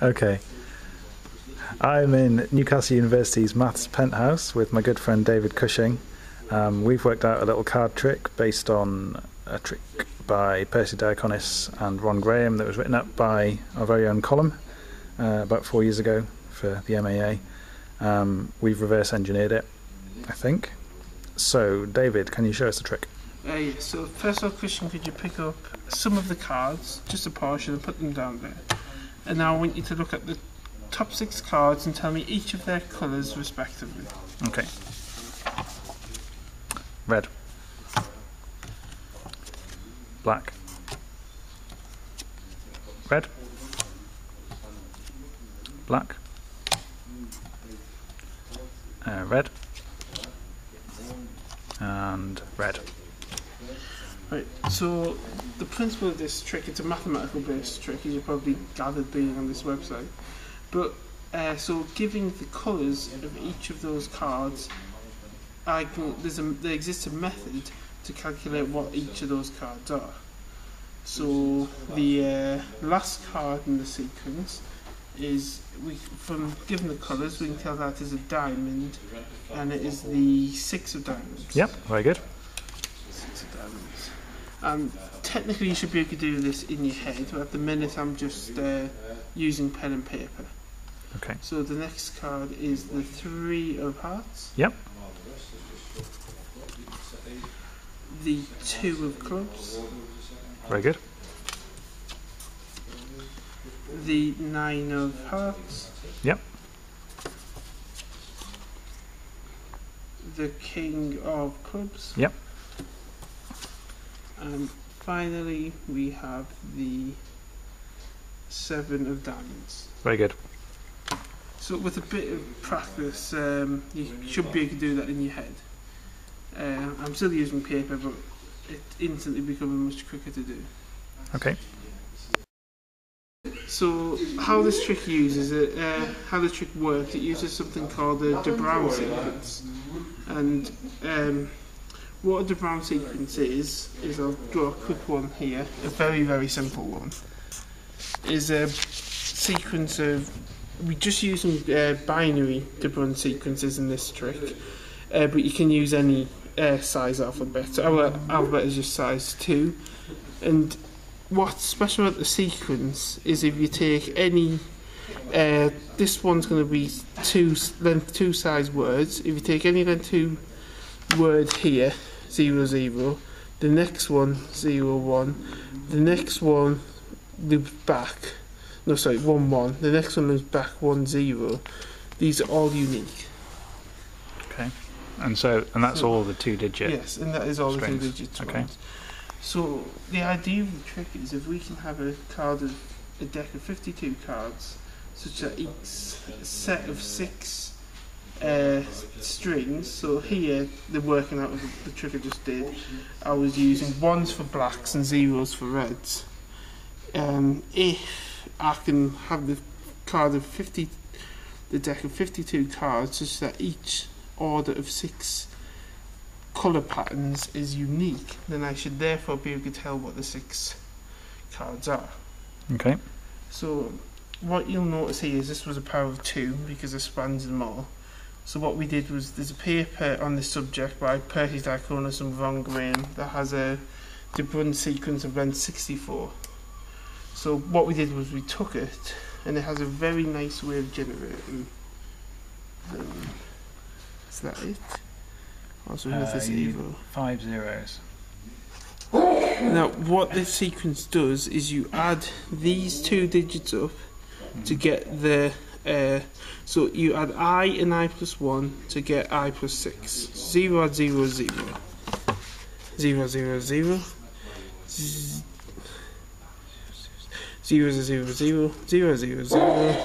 Okay. I'm in Newcastle University's Maths Penthouse with my good friend David Cushing. We've worked out a little card trick based on a trick by Percy Diaconis and Ron Graham that was written up by our very own Column about 4 years ago for the MAA. We've reverse engineered it, I think. So, David, can you show us the trick? Yeah, so first of all, Christian, could you pick up some of the cards, just a portion, and put them down there? And now I want you to look at the top 6 cards and tell me each of their colours respectively. Okay. Red. Black. Red. Black. Red. And red. Right, so the principle of this trick, it's a mathematical based trick, as you probably gathered being on this website. But, so giving the colours of each of those cards, there exists a method to calculate what each of those cards are. So the last card in the sequence is, from given the colours, we can tell that is a diamond, and it is the 6 of diamonds. Yep, very good. 6 of diamonds. And technically you should be able to do this in your head, but at the minute I'm just using pen and paper. Okay. So the next card is the 3 of hearts. Yep. The 2 of clubs. Very good. The 9 of hearts. Yep. The king of clubs. Yep. And finally we have the 7 of diamonds. Very good. So with a bit of practice, you should be able to do that in your head. I'm still using paper, but it instantly becomes much quicker to do. Okay. So how this trick uses it, how the trick works, it uses something called a de Bruijn sequence. And what a de Bruijn sequence is I'll draw a quick one here, a very, very simple one. Is a sequence of, we're just using binary de Bruijn sequences in this trick, but you can use any size alphabet. So our alphabet is just size 2, and what's special about the sequence is if you take any, this one's going to be length 2 size words. If you take any length 2 word here, 0 0, the next one 0 1, the next one loops back, no sorry 1 1, the next one loops back 1 0. These are all unique. Okay. And that's all the 2-digit. Yes, and that is all strings. the 2-digit Okay. ones. So the idea of the trick is if we can have a deck of 52 cards, such that each set of 6 strings. So here, the working out of the trick I just did, I was using 1s for blacks and 0s for reds. If I can have the deck of 52 cards, such that each order of 6 colour patterns is unique, then I should therefore be able to tell what the 6 cards are. Okay. So what you'll notice here is this was a power of 2 because it spans them all. So what we did was, there's a paper on this subject by Percy Diaconis and Ron Graham that has a de Bruijn sequence of length 64. So what we did was we took it, and it has a very nice way of generating. Is that it? Also with this evil. 5 zeros. Now what this sequence does is you add these 2 digits up to get the so you add I and I plus 1 to get I plus 6. 0 add 0 0. 0 0 0 0 0 0 0 0 0 0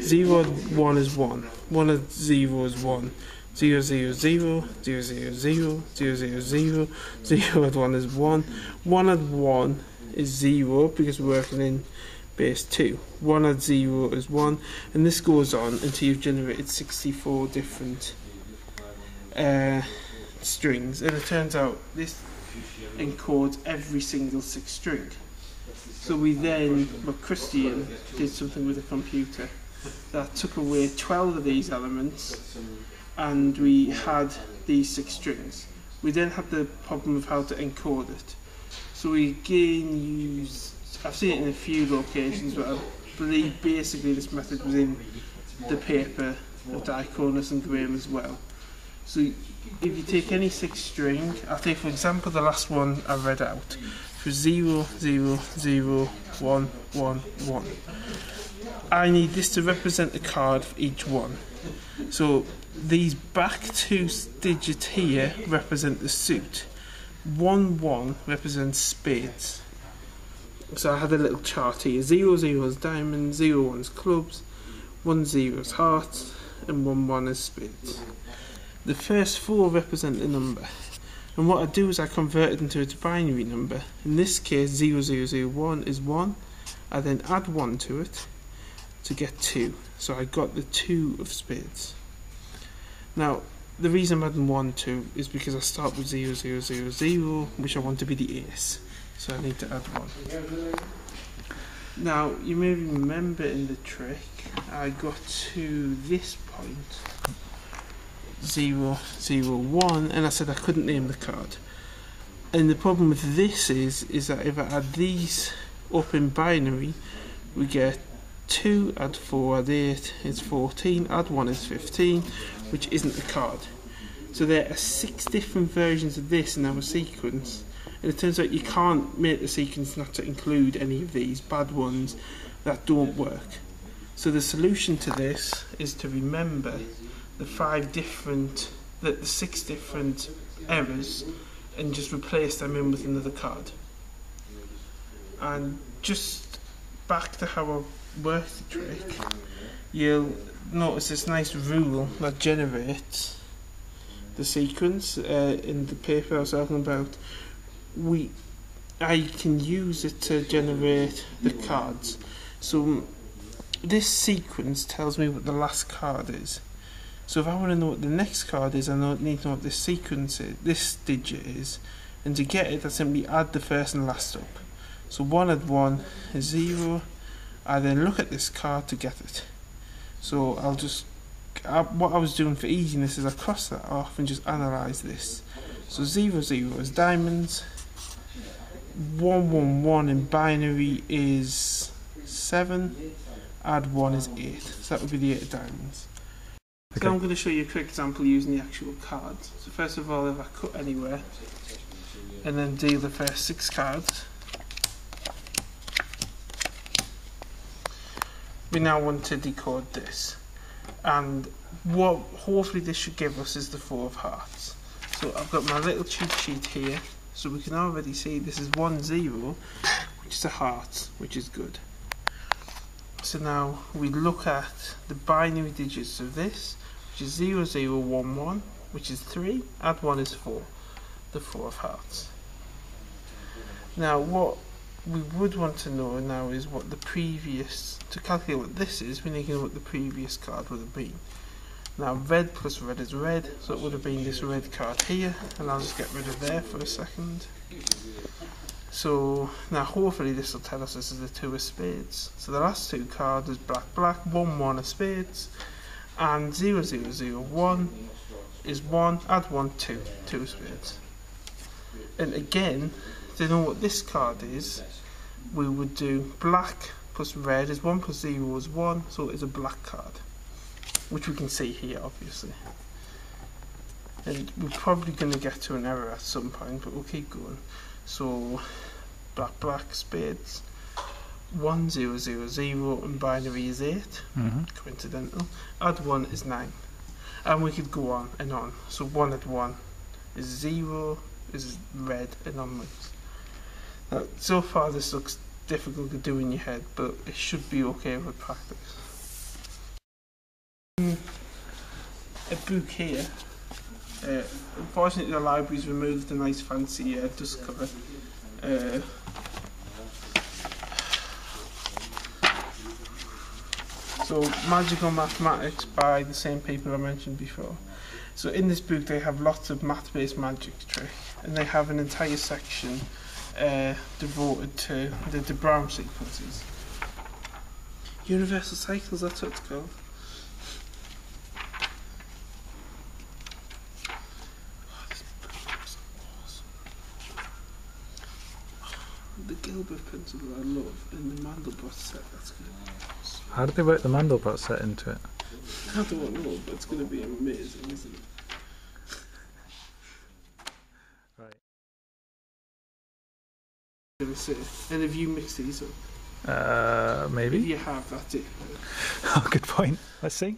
0 1 is 1. 1 add 0 is 1. 0 0 0 0 0 0 0 0 0 0 add 1 is 1. 1 add 1 is 0 because we're working in base 2. 1 add 0 is 1, and this goes on until you've generated 64 different strings, and it turns out this encodes every single 6 string. So we then, well, Christian did something with a computer that took away 12 of these elements, and we had these 6 strings. We then had the problem of how to encode it. So we again used, I've seen it in a few locations, but I believe basically this method was in the paper of Diaconus and Graham as well. So if you take any 6 string, I'll take for example the last one I read out, for 0, 0, 0, 1, 1, 1. I need this to represent the card for each one. So these back 2 digits here represent the suit. 1, 1 represents spades. So I had a little chart here. 0, 0 is diamonds, 0, 1 is clubs, 1, 0 is hearts, and 1, 1 is spades. The first 4 represent the number. And what I do is I convert it into its binary number. In this case, 0001 is 1. I then add 1 to it to get 2. So I got the 2 of spades. Now, the reason I'm adding 1 to is because I start with 0000, which I want to be the ace. So I need to add 1. Now, you may remember in the trick, I got to this point, 0, 0, 1, and I said I couldn't name the card. And the problem with this is that if I add these up in binary, we get 2, add 4, add 8 is 14, add 1 is 15, which isn't the card. So there are 6 different versions of this in our sequence, and it turns out you can't make the sequence not to include any of these bad ones that don't work. So the solution to this is to remember the 6 different errors and just replace them in with another card. And just back to how I work the trick, you'll notice this nice rule that generates the sequence in the paper I was talking about. I can use it to generate the cards. So this sequence tells me what the last card is. So if I want to know what the next card is, I need to know what this sequence is, this digit is, and to get it I simply add the first and last up. So 1 add 1 is 0. I then look at this card to get it. So what I was doing for easiness is I cross that off and just analyse this. So 0, 0 is diamonds, 1, 1, 1 in binary is 7, add 1 is 8. So that would be the 8 of diamonds. Okay. So I'm going to show you a quick example using the actual cards. So first of all, if I cut anywhere and then deal the first 6 cards, we now want to decode this. And what hopefully this should give us is the 4 of hearts. So I've got my little cheat sheet here, so we can already see this is 1, 0, which is a heart, which is good. So now we look at the binary digits of this, which is 0, 0, 1, 1, which is 3, add 1 is 4, the 4 of hearts. Now what we would want to know now is what the previous, to calculate what this is, we need to know what the previous card would have been. Now red plus red is red, so it would have been this red card here, and I'll just get rid of there for a second. So now hopefully this will tell us this is the 2 of spades. So the last 2 cards is black, black, 1, 1 of spades, and 0, 0, 0, 1 is 1, add 1, 2, 2 of spades. And again, to know what this card is, we would do black plus red is 1 plus 0 is 1, so it's a black card, which we can see here obviously. And we're probably going to get to an error at some point, but we'll keep going. So black, black, spades, 1, 0, 0, 0, and binary is 8, coincidental, add 1 is 9. And we could go on and on. So 1 add 1 is 0, is red, and onwards. Now, so far this looks difficult to do in your head, but it should be okay with practice. A book here. Unfortunately the library's removed the nice fancy dust cover. So Magical Mathematics by the same people I mentioned before. So in this book they have lots of math-based magic tricks, and they have an entire section devoted to the de Brown sequences. Universal cycles, that's what it's called. Oh, this book is awesome. The Gilbert pencil I love, and the Mandelbrot set, that's going to be awesome. How did they work the Mandelbrot set into it? I don't know, but it's going to be amazing, isn't it? Right. Going to say, and have you mixed these up? Maybe. If you have, that's it. Oh, good point. Let's see.